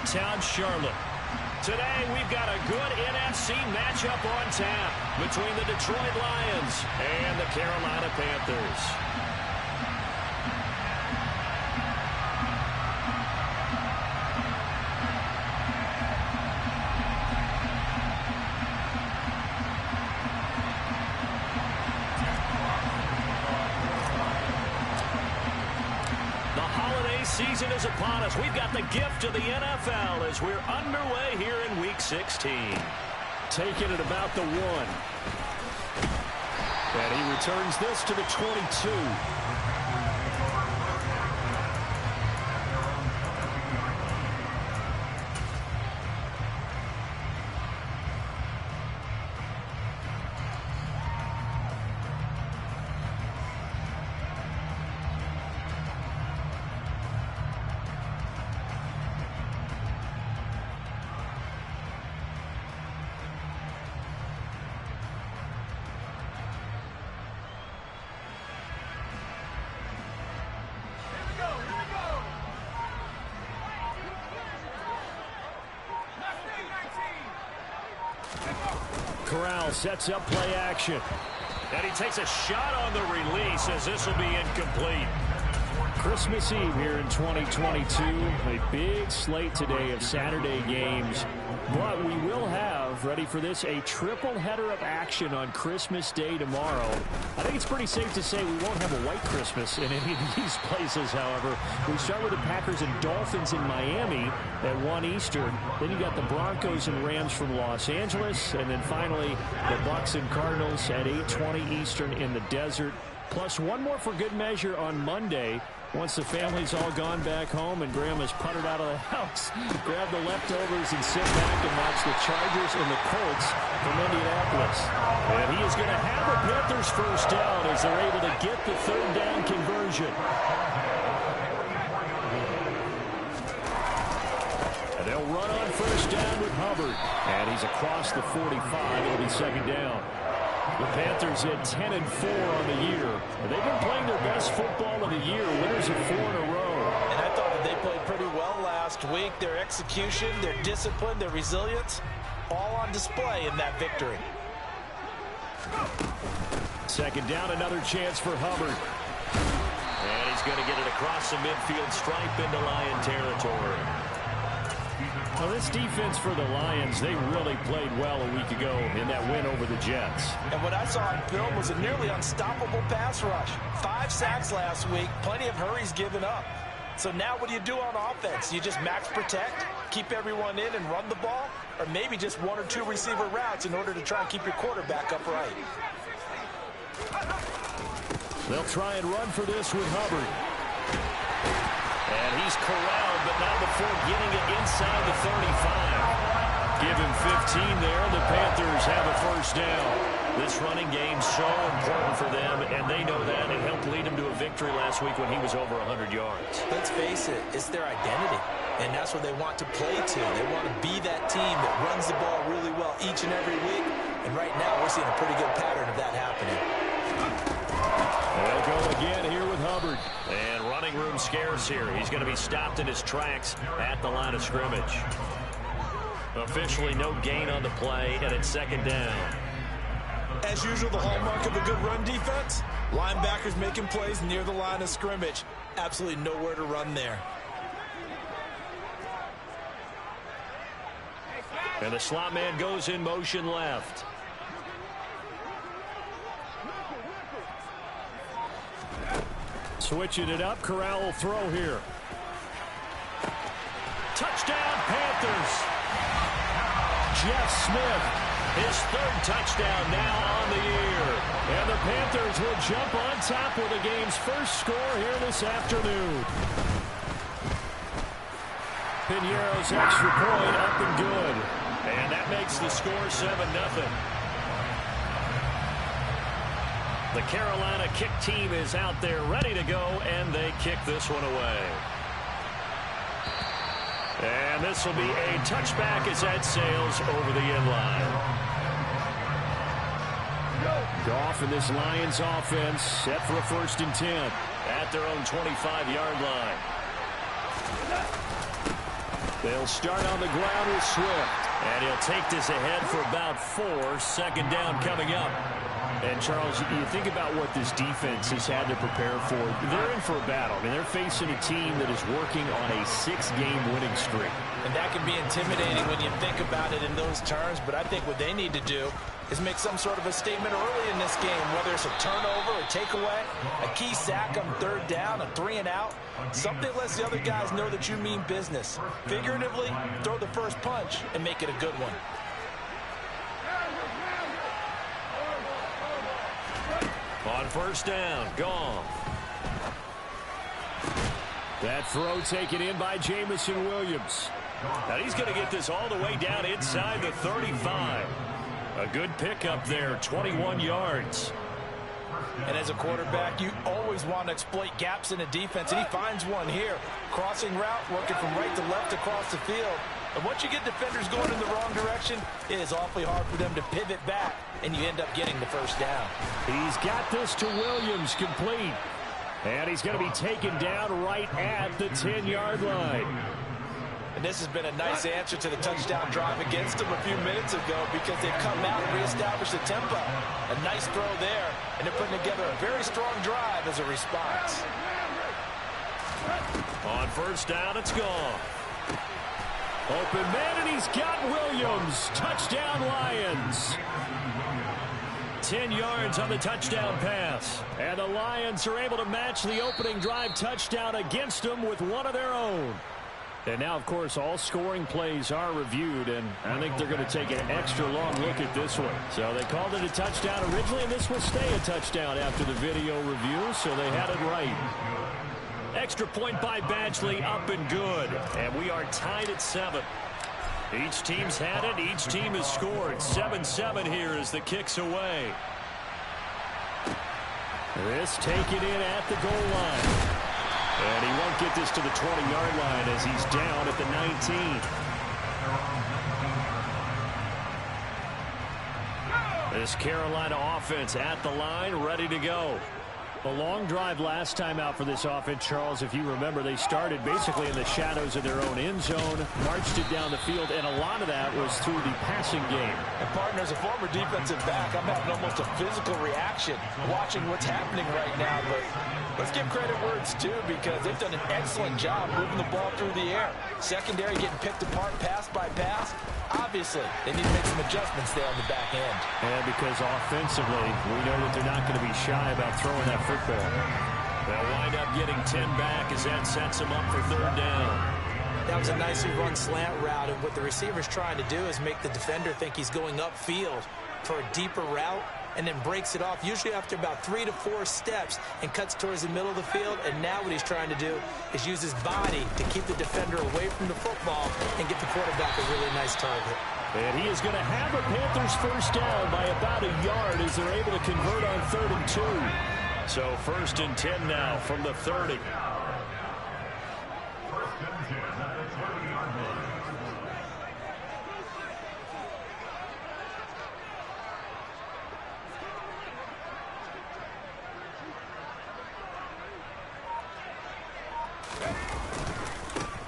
uptown Charlotte. Today, we've got a good NFC matchup on tap between the Detroit Lions and the Carolina Panthers. Season is upon us. We've got the gift of the NFL as we're underway here in Week 16. Taking it about the 1. And he returns this to the 22. Corral sets up play action. And he takes a shot on the release as this will be incomplete. Christmas Eve here in 2022. A big slate today of Saturday games. But we will have, ready for this, a triple header of action on Christmas Day tomorrow. I think it's pretty safe to say we won't have a white Christmas in any of these places, however. We start with the Packers and Dolphins in Miami at 1 Eastern. Then you got the Broncos and Rams from Los Angeles. And then finally, the Bucs and Cardinals at 8:20 Eastern in the desert. Plus one more for good measure on Monday. Once the family's all gone back home and Grandma's puttered out of the house, grab the leftovers and sit back and watch the Chargers and the Colts from Indianapolis. And he is going to have the Panthers first down as they're able to get the third down conversion. And they'll run on first down with Hubbard. And he's across the 45. It'll be second down. The Panthers at 10-4 on the year. They've been playing their best football of the year, winners of 4 in a row. And I thought that they played pretty well last week. Their execution, their discipline, their resilience, all on display in that victory. Second down, another chance for Hubbard. And he's going to get it across the midfield stripe into Lion territory. Well, this defense for the Lions, they really played well a week ago in that win over the Jets. And what I saw on film was a nearly unstoppable pass rush. 5 sacks last week, plenty of hurries given up. So now what do you do on offense? You just max protect, keep everyone in and run the ball, or maybe just 1 or 2 receiver routes in order to try and keep your quarterback upright. They'll try and run for this with Hubbard. And he's corralled, but not before getting it inside the 35. Give him 15 there. The Panthers have a first down. This running game's so important for them, and they know that. It helped lead them to a victory last week when he was over 100 yards. Let's face it, it's their identity, and that's what they want to play to. They want to be that team that runs the ball really well each and every week, and right now we're seeing a pretty good pattern of that happening. They'll go again here with Hubbard. And running room scarce here. He's going to be stopped in his tracks at the line of scrimmage. Officially no gain on the play, and it's second down. As usual, the hallmark of a good run defense, linebackers making plays near the line of scrimmage. Absolutely nowhere to run there. And the slot man goes in motion left. Switching it up, Corral will throw here. Touchdown, Panthers. Jeff Smith, his 3rd touchdown now on the year. And the Panthers will jump on top with the game's first score here this afternoon. Piñeiro's extra point up and good. And that makes the score 7-0. The Carolina kick team is out there ready to go, and they kick this one away. And this will be a touchback as that sails over the end line. Goff and this Lions offense set for a 1st and 10 at their own 25-yard line. They'll start on the ground with Swift. And he'll take this ahead for about 4. Second down coming up. And, Charles, you think about what this defense has had to prepare for. They're in for a battle. I mean, they're facing a team that is working on a 6-game winning streak. And that can be intimidating when you think about it in those terms. But I think what they need to do is make some sort of a statement early in this game, whether it's a turnover, a takeaway, a key sack on third down, a 3-and-out. Something lets the other guys know that you mean business. Figuratively, throw the first punch and make it a good one. On first down, Goff. That throw taken in by Jamison Williams. Now he's going to get this all the way down inside the 35. A good pickup there, 21 yards. And as a quarterback, you always want to exploit gaps in a defense, and he finds one here. Crossing route, working from right to left across the field. And once you get defenders going in the wrong direction, it is awfully hard for them to pivot back, and you end up getting the first down. He's got this to Williams, complete. And he's going to be taken down right at the 10-yard line. And this has been a nice answer to the touchdown drive against them a few minutes ago because they've come out and reestablished the tempo. A nice throw there, and they're putting together a very strong drive as a response. On first down, it's gone. Open man, and he's got Williams. Touchdown, Lions. 10 yards on the touchdown pass. And the Lions are able to match the opening drive touchdown against them with one of their own. And now, of course, all scoring plays are reviewed, and I think they're going to take an extra long look at this one. So they called it a touchdown originally, and this will stay a touchdown after the video review, so they had it right. Extra point by Badgley, up and good. And we are tied at 7. Each team's had it. Each team has scored. 7-7 here as the kick's away. This taken in at the goal line. And he won't get this to the 20-yard line as he's down at the 19. This Carolina offense at the line, ready to go. A long drive last time out for this offense, Charles. If you remember, they started basically in the shadows of their own end zone, marched it down the field, and a lot of that was through the passing game. And, partner, as a former defensive back, I'm having almost a physical reaction watching what's happening right now. But let's give credit where it's due because they've done an excellent job moving the ball through the air. Secondary getting picked apart pass by pass. Obviously, they need to make some adjustments there on the back end. And because offensively, we know that they're not going to be shy about throwing that football. They'll wind up getting 10 back as that sets them up for third down. That was a nicely run slant route, and what the receiver's trying to do is make the defender think he's going upfield for a deeper route, and then breaks it off, usually after about 3 to 4 steps, and cuts towards the middle of the field. And now what he's trying to do is use his body to keep the defender away from the football and get the quarterback a really nice target. And he is going to have the Panthers first down by about a yard as they're able to convert on 3rd and 2. So 1st and 10 now from the 30.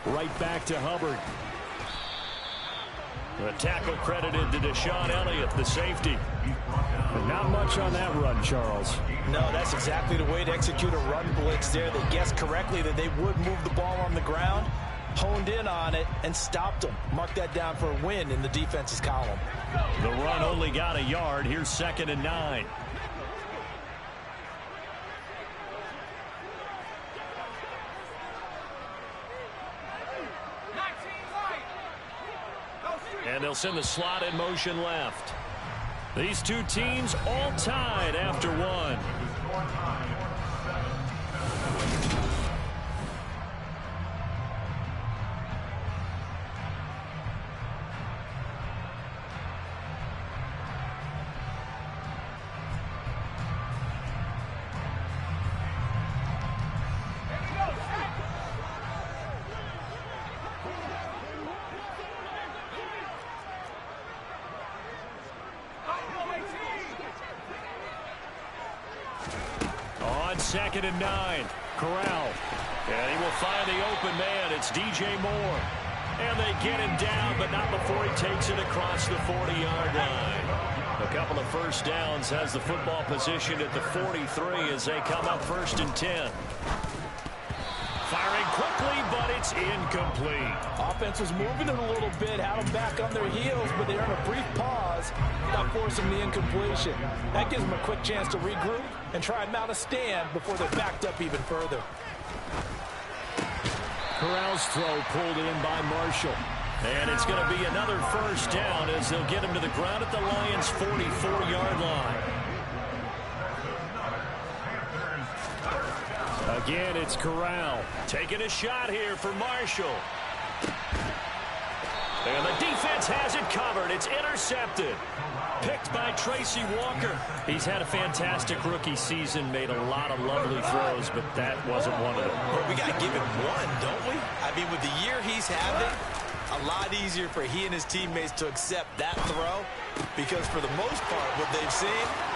Right back to Hubbard. The tackle credited to Deshaun Elliott, the safety. But not much on that run, Charles. No, that's exactly the way to execute a run blitz there. They guessed correctly that they would move the ball on the ground, honed in on it, and stopped them. Mark that down for a win in the defense's column. The run only got a yard. Here's 2nd and 9. And they'll send the slot in motion left. These two teams all tied after one. On 2nd and 9, Corral. And he will find the open man. It's DJ Moore. And they get him down, but not before he takes it across the 40-yard line. A couple of first downs has the football positioned at the 43 as they come up 1st and 10. Firing quickly, but it's incomplete. Offense was moving it a little bit, had them back on their heels, but they earn a brief pause, not forcing the incompletion. That gives them a quick chance to regroup and try and mount a stand before they're backed up even further. Corral's throw pulled in by Marshall. And it's going to be another first down as they'll get him to the ground at the Lions' 44-yard line. Again, it's Corral. Taking a shot here for Marshall. And the defense has it covered. It's intercepted. Picked by Tracy Walker. He's had a fantastic rookie season, made a lot of lovely throws, but that wasn't one of them. Well, we got to give him one, don't we? I mean, with the year he's having, a lot easier for he and his teammates to accept that throw because for the most part, what they've seen,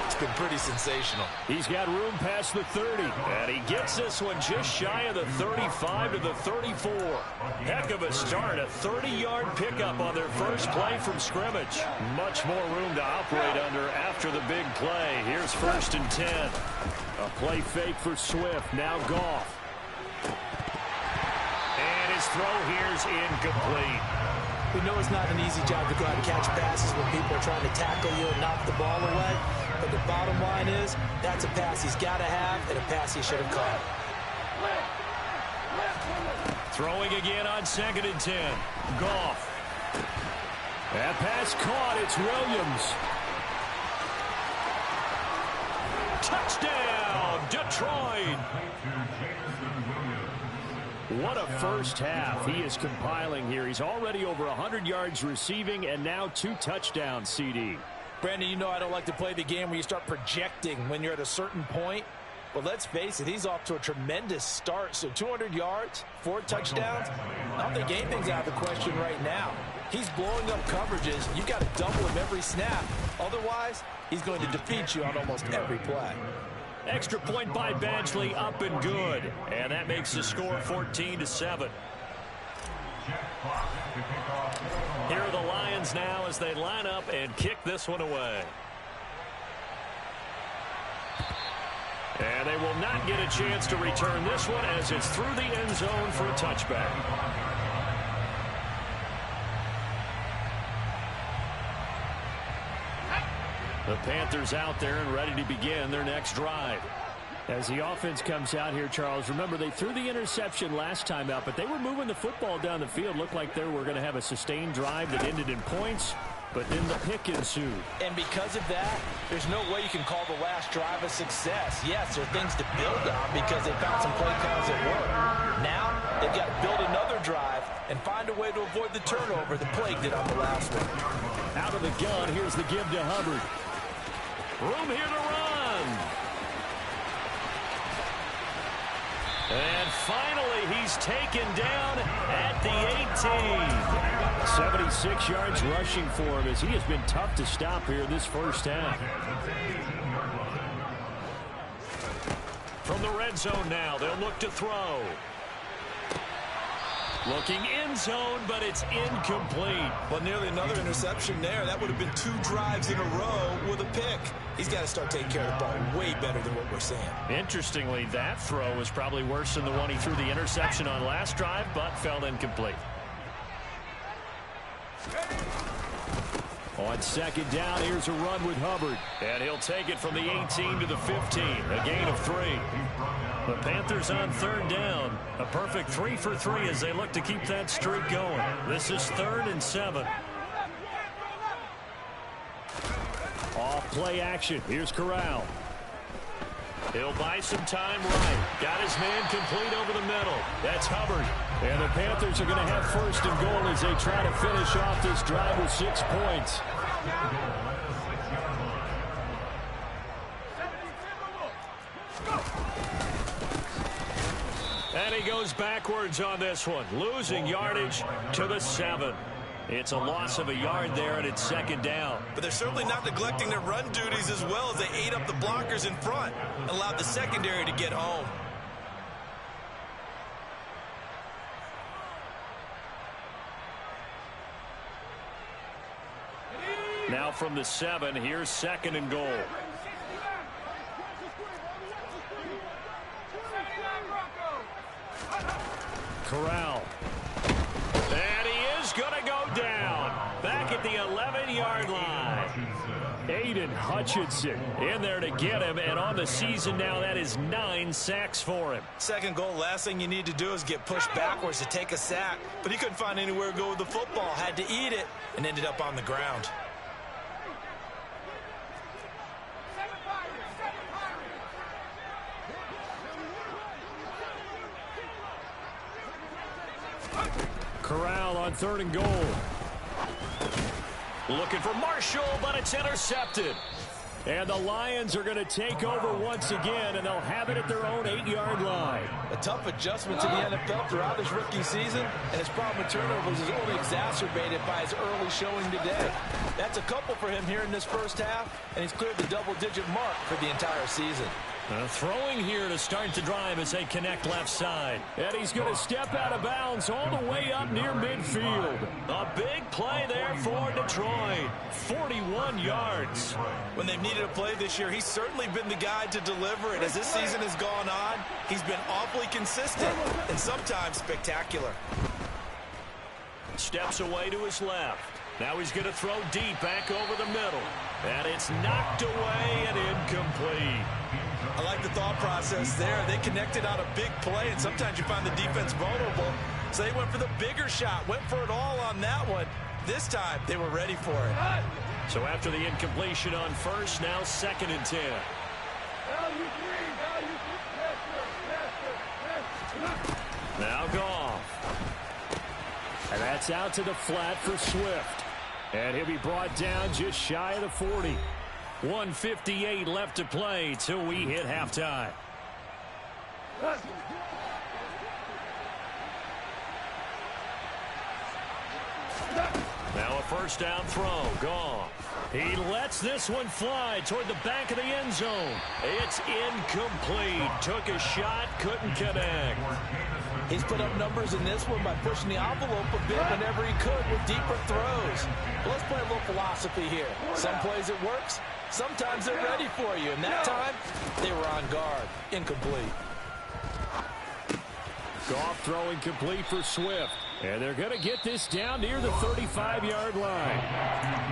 it's been pretty sensational. He's got room past the 30, and he gets this one just shy of the 35 to the 34. Heck of a start, a 30-yard pickup on their first play from scrimmage. Much more room to operate under after the big play. Here's 1st and 10. A play fake for Swift, now Goff. And his throw here's incomplete. We know it's not an easy job to go out and catch passes when people are trying to tackle you and knock the ball away. But the bottom line is, that's a pass he's got to have and a pass he should have caught. Throwing again on 2nd and 10. Goff. That pass caught. It's Williams. Touchdown, Detroit. What a first half he is compiling here. He's already over 100 yards receiving and now 2 touchdowns, CD. Brandon, you know I don't like to play the game where you start projecting when you're at a certain point. Well, let's face it, he's off to a tremendous start. So 200 yards, 4 touchdowns. I don't think anything's out of the question right now. He's blowing up coverages. You've got to double him every snap. Otherwise, he's going to defeat you on almost every play. Extra point by Badgley, up and good. And that makes the score 14-7. Here are the Lions now as they line up and kick this one away. And they will not get a chance to return this one as it's through the end zone for a touchback. The Panthers out there and ready to begin their next drive. As the offense comes out here, Charles, remember they threw the interception last time out, but they were moving the football down the field. Looked like they were going to have a sustained drive that ended in points, but then the pick ensued. And because of that, there's no way you can call the last drive a success. Yes, there are things to build on because they found some play calls that work. Now, they've got to build another drive and find a way to avoid the turnover that plagued it on the last one. Out of the gun, here's the give to Hubbard. Room here to run. And finally, he's taken down at the 18. 76 yards rushing for him as he has been tough to stop here this first half. From the red zone now, they'll look to throw. Looking end zone, but it's incomplete. Well, nearly another interception there. That would have been 2 drives in a row with a pick. He's got to start taking care of the ball way better than what we're seeing. Interestingly, that throw was probably worse than the one he threw the interception on last drive, but fell incomplete. On 2nd down, here's a run with Hubbard. And he'll take it from the 18 to the 15, a gain of 3. The Panthers on 3rd down. A perfect 3 for 3 as they look to keep that streak going. This is 3rd and 7. Off play action. Here's Corral. He'll buy some time right. Got his man complete over the middle. That's Hubbard. And the Panthers are going to have 1st and goal as they try to finish off this drive with 6 points. And he goes backwards on this one, losing yardage to the 7. It's a loss of a yard there, and it's 2nd down. But they're certainly not neglecting their run duties as well as they ate up the blockers in front and allowed the secondary to get home. Now from the 7, here's 2nd and goal. Corral. And he is going to go down. Back at the 11-yard line. Aiden Hutchinson in there to get him, and on the season now, that is 9 sacks for him. Second goal, last thing you need to do is get pushed backwards to take a sack, but he couldn't find anywhere to go with the football, had to eat it, and ended up on the ground. Corral on 3rd and goal. Looking for Marshall, but it's intercepted. And the Lions are going to take over once again, and they'll have it at their own 8-yard line. A tough adjustment to the NFL throughout his rookie season, and his problem with turnovers is only exacerbated by his early showing today. That's a couple for him here in this first half, and he's cleared the double-digit mark for the entire season. Throwing here to start the drive as they connect left side. And he's going to step out of bounds all the way up near midfield. A big play there for Detroit. 41 yards. When they've needed a play this year, he's certainly been the guy to deliver it. As this season has gone on, he's been awfully consistent and sometimes spectacular. Steps away to his left. Now he's going to throw deep back over the middle. And it's knocked away and incomplete. I like the thought process there. They connected on a big play, and sometimes you find the defense vulnerable. So they went for the bigger shot, went for it all on that one. This time, they were ready for it. So after the incompletion on first, now 2nd and 10. Now Goff. And that's out to the flat for Swift. And he'll be brought down just shy of the 40. 1:58 left to play till we hit halftime. Now a first down throw. Gone. He lets this one fly toward the back of the end zone. It's incomplete. Took a shot, couldn't connect. He's put up numbers in this one by pushing the envelope a bit whenever he could with deeper throws. But let's play a little philosophy here. Some plays it works. Sometimes they're ready for you, and that time, they were on guard. Incomplete. Goff throwing complete for Swift. And they're going to get this down near the 35-yard line.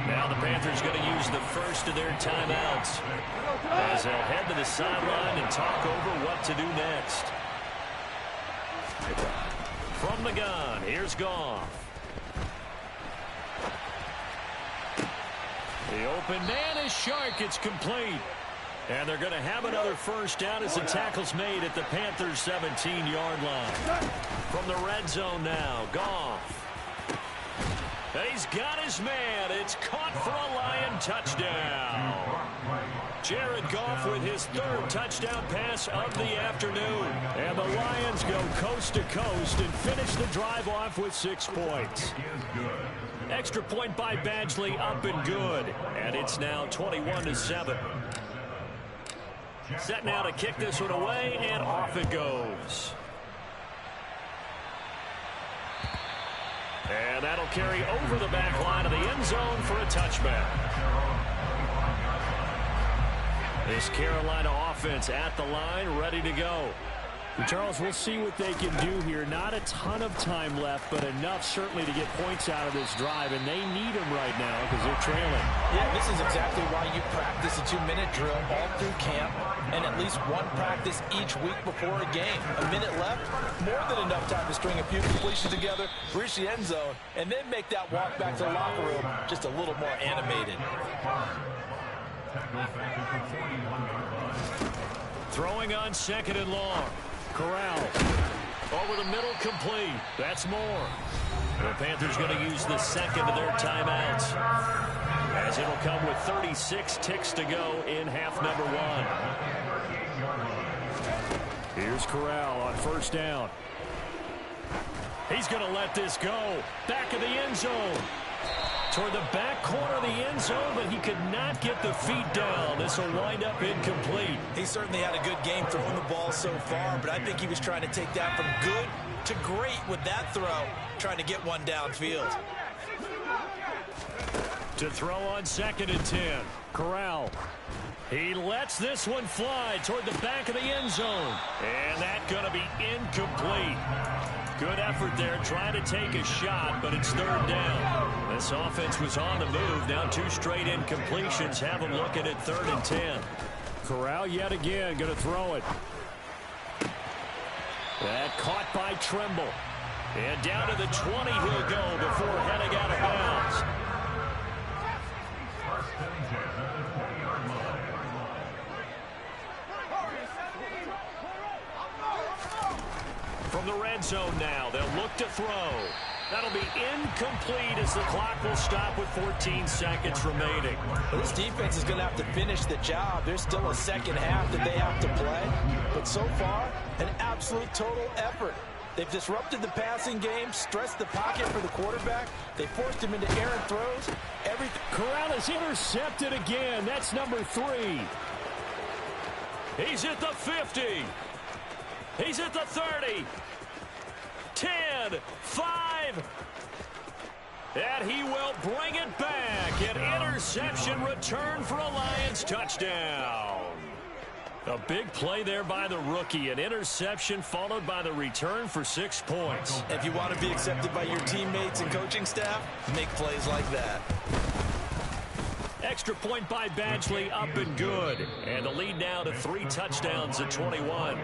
Now the Panthers going to use the first of their timeouts as they'll head to the sideline and talk over what to do next. From the gun, here's Goff. The open man is Shark. It's complete. And they're going to have another first down as the tackle's made at the Panthers' 17-yard line. From the red zone now, Goff. And he's got his man. It's caught for a Lion touchdown. Jared Goff with his 3rd touchdown pass of the afternoon. And the Lions go coast to coast and finish the drive off with 6 points. Extra point by Badgley, up and good. And it's now 21-7. Set now to kick this one away, and off it goes. And that'll carry over the back line of the end zone for a touchback. This Carolina offense at the line, ready to go. And Charles, we'll see what they can do here. Not a ton of time left, but enough certainly to get points out of this drive, and they need them right now because they're trailing. Yeah, this is exactly why you practice a 2-minute drill all through camp and at least one practice each week before a game. A minute left, more than enough time to string a few completions together, reach the end zone, and then make that walk back to the locker room just a little more animated. Throwing on 2nd and long. Corral. Over the middle, complete. That's more. The Panthers going to use the 2nd of their timeouts, as it'll come with 36 ticks to go in half number 1. Here's Corral on first down. He's going to let this go. Back of the end zone. Toward the back corner of the end zone, but he could not get the feet down. This will wind up incomplete. He certainly had a good game throwing the ball so far, but I think he was trying to take that from good to great with that throw, trying to get one downfield. To throw on 2nd and 10. Corral. He lets this one fly toward the back of the end zone. And that's going to be incomplete. Good effort there trying to take a shot, but it's 3rd down. This offense was on the move. Now 2 straight incompletions have them looking at 3rd and 10. Corral yet again going to throw it. That caught by Trimble. And down to the 20 he'll go before heading out of bounds. From the red zone now, they'll look to throw. That'll be incomplete as the clock will stop with 14 seconds remaining. This defense is going to have to finish the job. There's still a second half that they have to play. But so far, an absolute total effort. They've disrupted the passing game, stressed the pocket for the quarterback. They forced him into errant throws. Everything. Corral is intercepted again. That's number 3. He's at the 50. He's at the 30. 10, 5. And he will bring it back. An interception return for a Lions touchdown. A big play there by the rookie. An interception followed by the return for 6 points. If you want to be accepted by your teammates and coaching staff, make plays like that. Extra point by Badgley, up and good. And the lead now to 3 touchdowns at 21.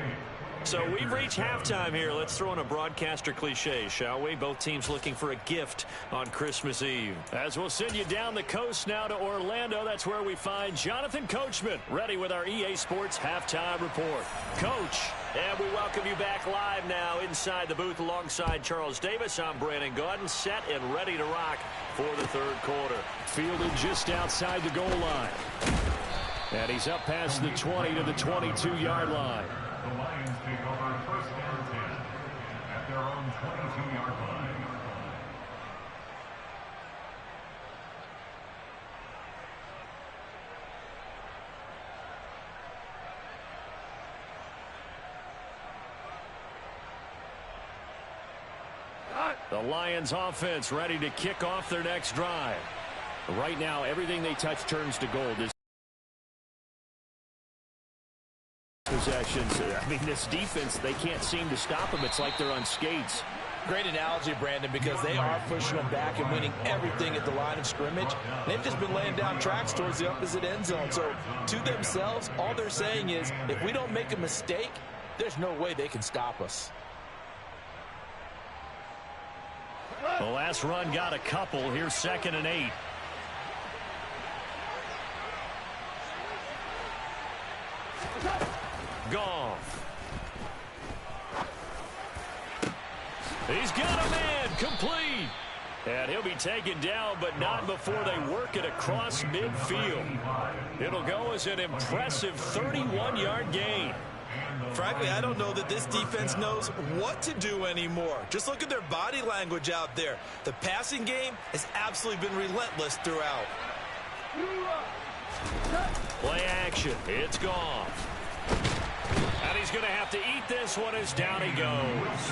So we've reached halftime here. Let's throw in a broadcaster cliche, shall we? Both teams looking for a gift on Christmas Eve. As we'll send you down the coast now to Orlando, that's where we find Jonathan Coachman, ready with our EA Sports Halftime Report. Coach, and we welcome you back live now inside the booth alongside Charles Davis. I'm Brandon Gaudin, set and ready to rock for the 3rd quarter. Fielded just outside the goal line. And he's up past the 20 to the 22-yard line. The Lions take over 1st and 10 at their own 22-yard line. The Lions offense ready to kick off their next drive. Right now, everything they touch turns to gold. Possessions. I mean, this defense, they can't seem to stop them. It's like they're on skates. Great analogy, Brandon, because they are pushing them back and winning everything at the line of scrimmage. They've just been laying down tracks towards the opposite end zone. So to themselves, all they're saying is, if we don't make a mistake, there's no way they can stop us. The last run got a couple. Here's 2nd and 8. Goff. He's got a man complete. And he'll be taken down, but not before they work it across midfield. It'll go as an impressive 31-yard gain. Frankly, I don't know that this defense knows what to do anymore. Just look at their body language out there. The passing game has absolutely been relentless throughout. Play action. It's Goff. And he's going to have to eat this one as down he goes.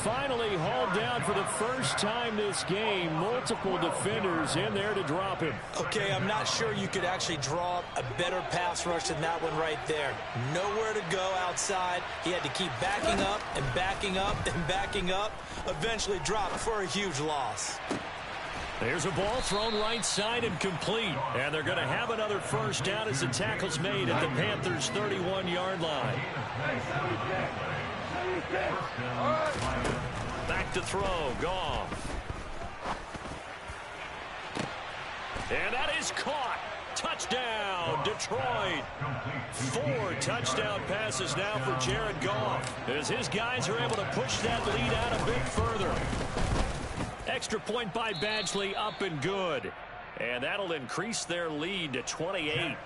Finally hauled down for the first time this game. Multiple defenders in there to drop him. Okay, I'm not sure you could actually draw a better pass rush than that one right there. Nowhere to go outside. He had to keep backing up and backing up and backing up. Eventually dropped for a huge loss. There's a ball thrown right side and complete. And they're going to have another first down as the tackle's made at the Panthers' 31-yard line. Back to throw. Goff. And that is caught. Touchdown, Detroit. 4 touchdown passes now for Jared Goff, as his guys are able to push that lead out a bit further. Extra point by Badgley, up and good. And that'll increase their lead to 28.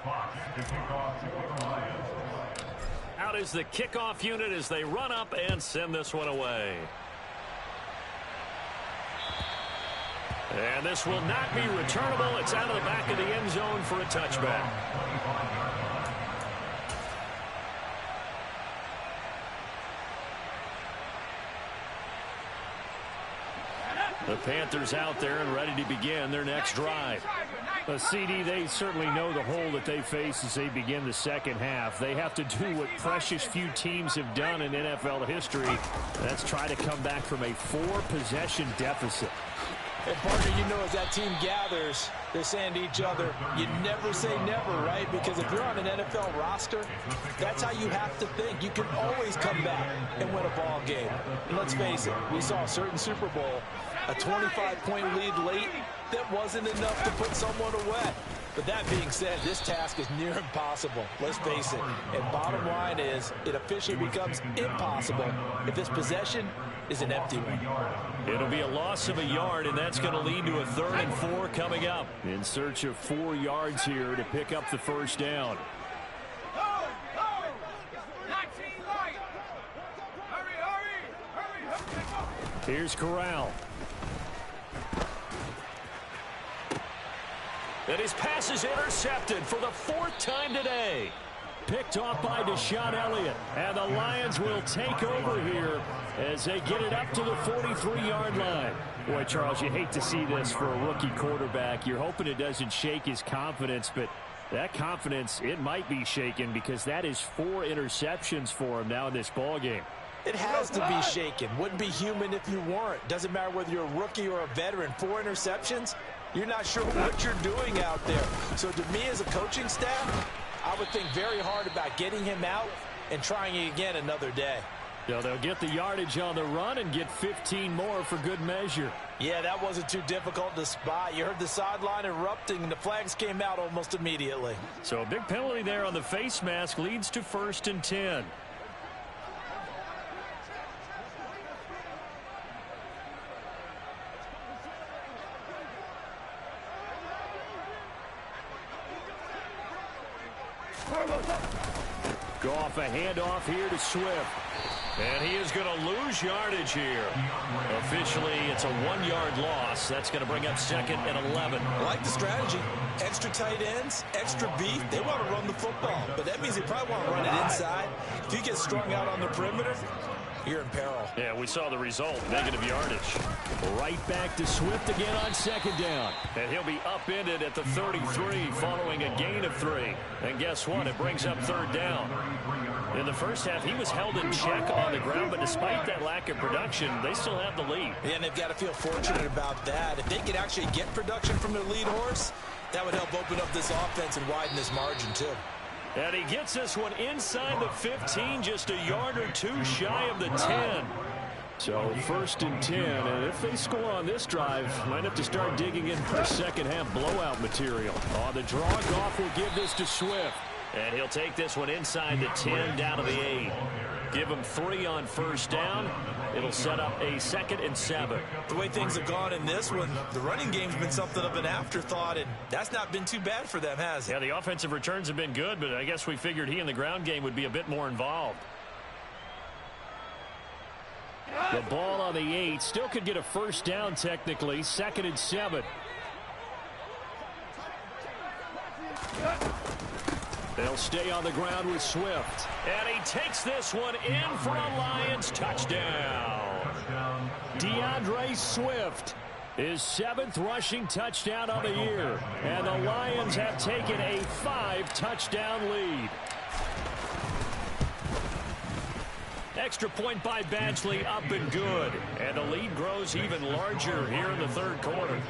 Out is the kickoff unit as they run up and send this one away. And this will not be returnable. It's out of the back of the end zone for a touchback. The Panthers out there and ready to begin their next drive. CD, they certainly know the hole that they face as they begin the second half. They have to do what precious few teams have done in NFL history. That's try to come back from a 4-possession deficit. And partner, you know, as that team gathers, they're saying to each other, you never say never, right? Because if you're on an NFL roster, that's how you have to think. You can always come back and win a ball game. And let's face it, we saw a certain Super Bowl, a 25-point lead late that wasn't enough to put someone away. But that being said, this task is near impossible. Let's face it. And bottom line is, it officially becomes impossible if this possession is an empty one. It'll be a loss of a yard, and that's going to lead to a 3rd and 4 coming up. In search of 4 yards here to pick up the first down. Here's Corral. And his pass is intercepted for the 4th time today. Picked off by Deshaun Elliott. And the Lions will take over here as they get it up to the 43-yard line. Boy, Charles, you hate to see this for a rookie quarterback. You're hoping it doesn't shake his confidence, but that confidence, it might be shaken because that is 4 interceptions for him now in this ball game. It has to be shaken. Wouldn't be human if you weren't. Doesn't matter whether you're a rookie or a veteran. 4 interceptions, you're not sure what you're doing out there. So to me as a coaching staff, I would think very hard about getting him out and trying it again another day. Yeah, they'll get the yardage on the run and get 15 more for good measure. Yeah, that wasn't too difficult to spot. You heard the sideline erupting, and the flags came out almost immediately. So a big penalty there on the face mask leads to 1st and 10. Goff a handoff here to Swift. And he is going to lose yardage here. Officially, it's a 1-yard loss. That's going to bring up 2nd and 11. I like the strategy. Extra tight ends, extra beef. They want to run the football, but that means they probably want to run it inside. If you get strung out on the perimeter, you're in peril. Yeah, we saw the result. Negative yardage. Right back to Swift again on 2nd down. And he'll be upended at the 33 following a gain of 3. And guess what? It brings up 3rd down. In the first half, he was held in check on the ground, but despite that lack of production, they still have the lead. Yeah, and they've got to feel fortunate about that. If they could actually get production from their lead horse, that would help open up this offense and widen this margin, too. And he gets this one inside the 15, just a yard or 2 shy of the 10. So 1st and 10, and if they score on this drive, might have to start digging in for second half blowout material. On the draw, Goff will give this to Swift. And he'll take this one inside the 10 down to the 8. Give him 3 on 1st down. It'll set up a 2nd and 7. The way things have gone in this one, the running game's been something of an afterthought, and that's not been too bad for them, has it? Yeah, the offensive returns have been good, but I guess we figured he in the ground game would be a bit more involved. The ball on the 8. Still could get a 1st down technically. 2nd and 7. They'll stay on the ground with Swift. And he takes this one in for a Lions touchdown. DeAndre Swift, his 7th rushing touchdown of the year. And the Lions have taken a 5-touchdown lead. Extra point by Badgley, up and good. And the lead grows even larger here in the 3rd quarter.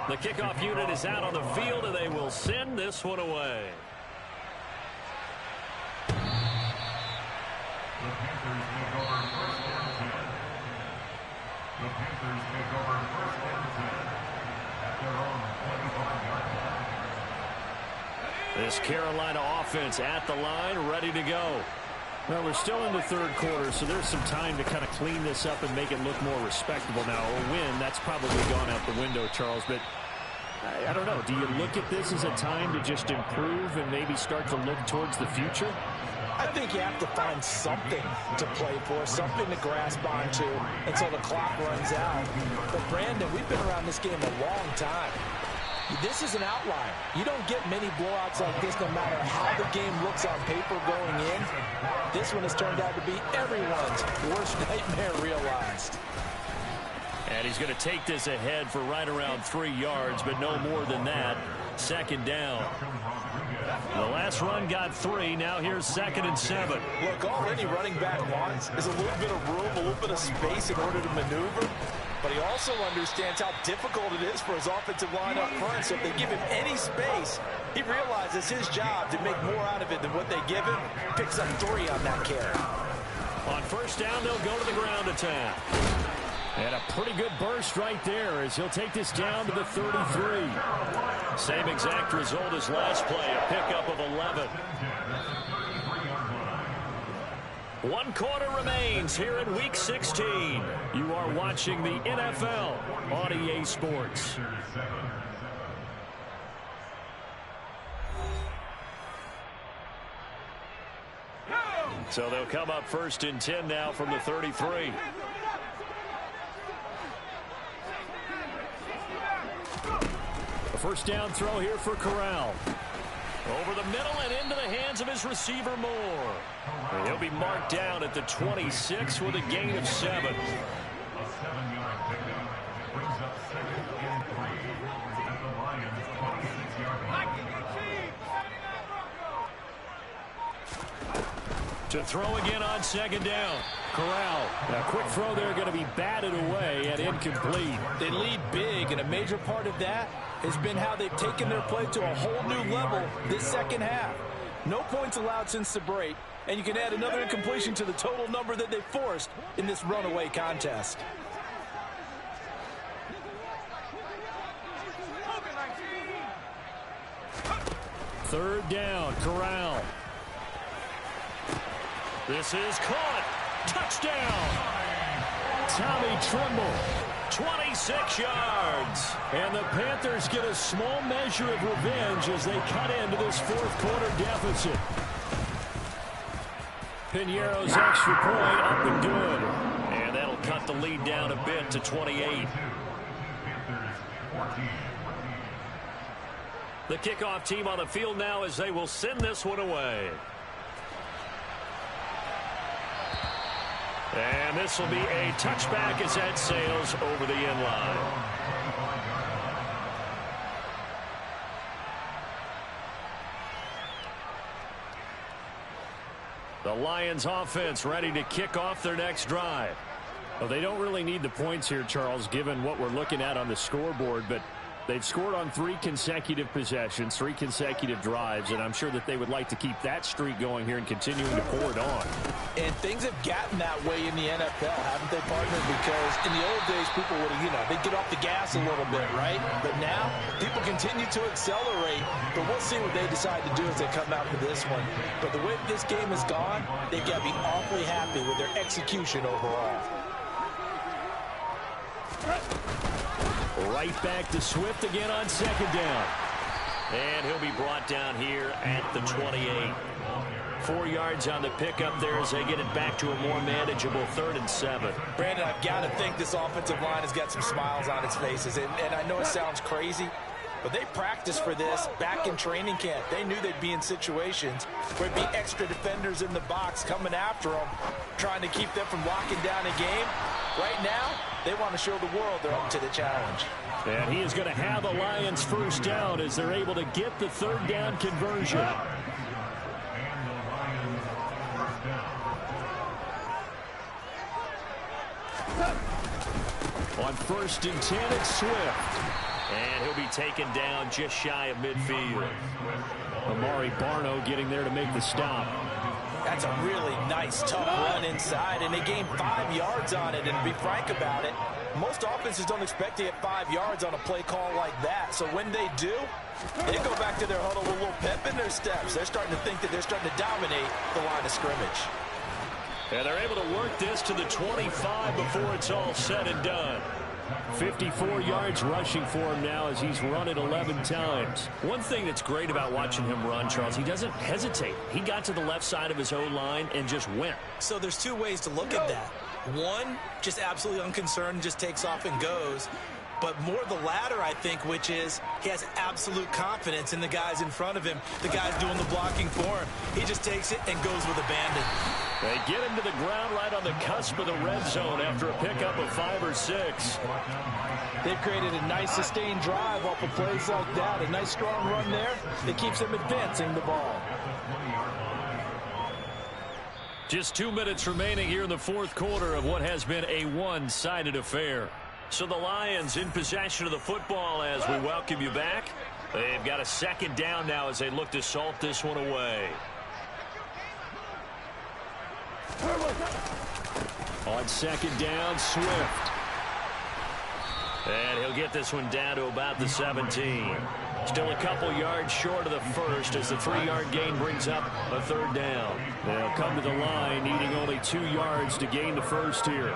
The kickoff unit is out on the field, and they will send this one away. The Panthers take over 1st and 10. The Panthers take over 1st and 10 at their own 25-yard line. This Carolina offense at the line, ready to go. Well, we're still in the 3rd quarter, so there's some time to kind of clean this up and make it look more respectable. Now, a win, that's probably gone out the window, Charles, but I don't know. Do you look at this as a time to just improve and maybe start to look towards the future? I think you have to find something to play for, something to grasp onto until the clock runs out. But, Brandon, we've been around this game a long time. This is an outlier. You don't get many blowouts like this no matter how the game looks on paper going in. This one has turned out to be everyone's worst nightmare realized. And he's going to take this ahead for right around 3 yards, but no more than that. Second down. The last run got 3. Now here's 2nd and 7. Look, all any running back wants is a little bit of room, a little bit of space in order to maneuver. But he also understands how difficult it is for his offensive line up front. So if they give him any space, he realizes his job to make more out of it than what they give him. Picks up 3 on that carry. On first down, they'll go to the ground attack. And a pretty good burst right there as he'll take this down to the 33. Same exact result as last play, a pickup of 11. 1 quarter remains here in Week 16. You are watching the NFL on EA Sports. So they'll come up 1st and 10 now from the 33. A first down throw here for Corral. Over the middle and into the hands of his receiver Moore. And he'll be marked down at the 26 with a gain of 7. A 7-yard pickup brings up 2nd and 3 at the Lions' 26-yard line. To throw again on 2nd down. Corral. A quick throw there going to be batted away and incomplete. They lead big, and a major part of that has been how they've taken their play to a whole new level this second half. No points allowed since the break, and you can add another incompletion to the total number that they forced in this runaway contest. Third down, Corral. This is caught. Touchdown. Tommy Tremble. 26 yards. And the Panthers get a small measure of revenge as they cut into this 4th quarter deficit. Piñeiro's extra point up and good. And that'll cut the lead down a bit to 28. The kickoff team on the field now as they will send this one away. And this will be a touchback as that sails over the end line. The Lions offense ready to kick off their next drive. Well, they don't really need the points here, Charles, given what we're looking at on the scoreboard, but they've scored on 3 consecutive possessions, 3 consecutive drives, and I'm sure that they would like to keep that streak going here and continuing to pour it on. And things have gotten that way in the NFL, haven't they, partner? Because in the old days, people would have, they'd get off the gas a little bit, right? But now, people continue to accelerate, but we'll see what they decide to do as they come out for this one. But the way this game has gone, they've got to be awfully happy with their execution overall. Right back to Swift again on 2nd down. And he'll be brought down here at the 28. 4 yards on the pickup there as they get it back to a more manageable 3rd and 7. Brandon, I've got to think this offensive line has got some smiles on its faces. And I know it sounds crazy, but they practiced for this back in training camp. They knew they'd be in situations where there'd be extra defenders in the box coming after them, trying to keep them from locking down a game. Right now, they want to show the world they're up to the challenge. And he is going to have a Lions first down as they're able to get the 3rd down conversion. On 1st and 10, it's Swift. And he'll be taken down just shy of midfield. Amari Barno getting there to make the stop. That's a really nice, tough run inside, and they gained 5 yards on it. And to be frank about it, most offenses don't expect to get 5 yards on a play call like that. So when they do, they go back to their huddle with a little pep in their steps. They're starting to think that they're starting to dominate the line of scrimmage. And they're able to work this to the 25 before it's all said and done. 54 yards rushing for him now as he's run it 11 times. One thing that's great about watching him run, Charles, he doesn't hesitate. He got to the left side of his O-line and just went. So there's 2 ways to look at that. One, just absolutely unconcerned, just takes off and goes. but more the latter, I think, which is he has absolute confidence in the guys in front of him, the guys doing the blocking for him. He just takes it and goes with abandon. They get him to the ground right on the cusp of the red zone after a pickup of 5 or 6. They've created a nice sustained drive off of plays like that. A nice strong run there that keeps them advancing the ball. Just 2 minutes remaining here in the fourth quarter of what has been a one-sided affair. So the Lions in possession of the football as we welcome you back. They've got a second down now as they look to salt this one away. On second down, Swift. And he'll get this one down to about the 17. Still a couple yards short of the first as the 3-yard gain brings up a third down. They'll come to the line needing only 2 yards to gain the first here.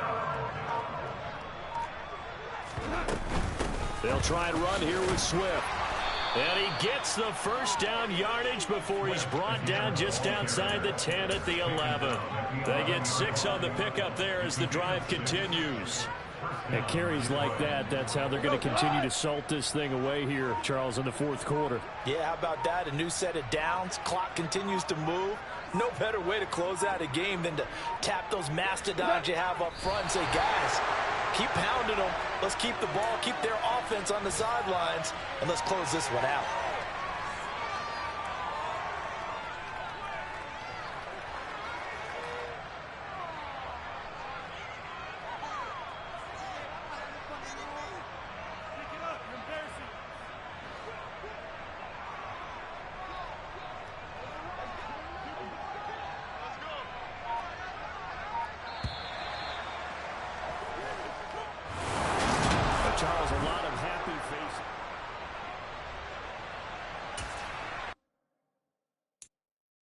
They'll try and run here with Swift. And he gets the first down yardage before he's brought down just outside the 10 at the 11. They get 6 on the pickup there as the drive continues. And carries like that, that's how they're going to continue to salt this thing away here, Charles, in the fourth quarter. Yeah, how about that? A new set of downs. Clock continues to move. No better way to close out a game than to tap those mastodons you have up front and say, guys, keep pounding them. Let's keep the ball, keep their offense on the sidelines, and let's close this one out.